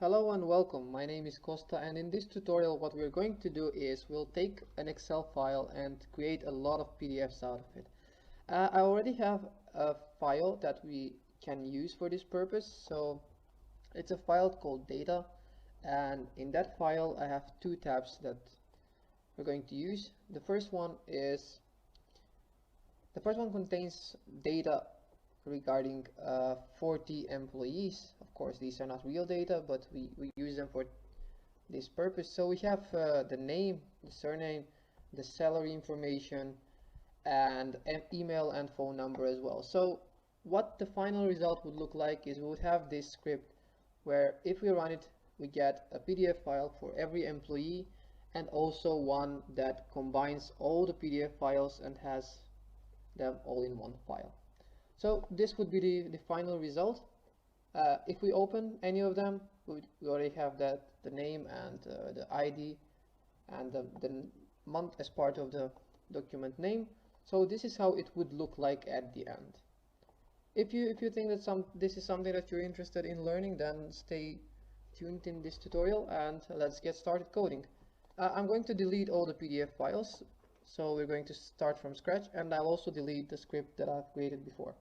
Hello and welcome. My name is Costa, and in this tutorial what we're going to do is we'll take an Excel file and create a lot of PDFs out of it. I already have a file that we can use for this purpose. So it's a file called data, and in that file I have two tabs that we're going to use. The first one contains data regarding 40 employees. Of course, these are not real data, but we use them for this purpose. So we have the name, the surname, the salary information, and an email and phone number as well. So what the final result would look like is we would have this script where if we run it, we get a PDF file for every employee, and also one that combines all the PDF files and has them all in one file. So this would be the final result. If we open any of them, we already have the name and the ID and the month as part of the document name. So this is how it would look like at the end. If you think that this is something that you're interested in learning, then stay tuned in this tutorial and let's get started coding. I'm going to delete all the PDF files, so we're going to start from scratch, and I'll also delete the script that I've created before.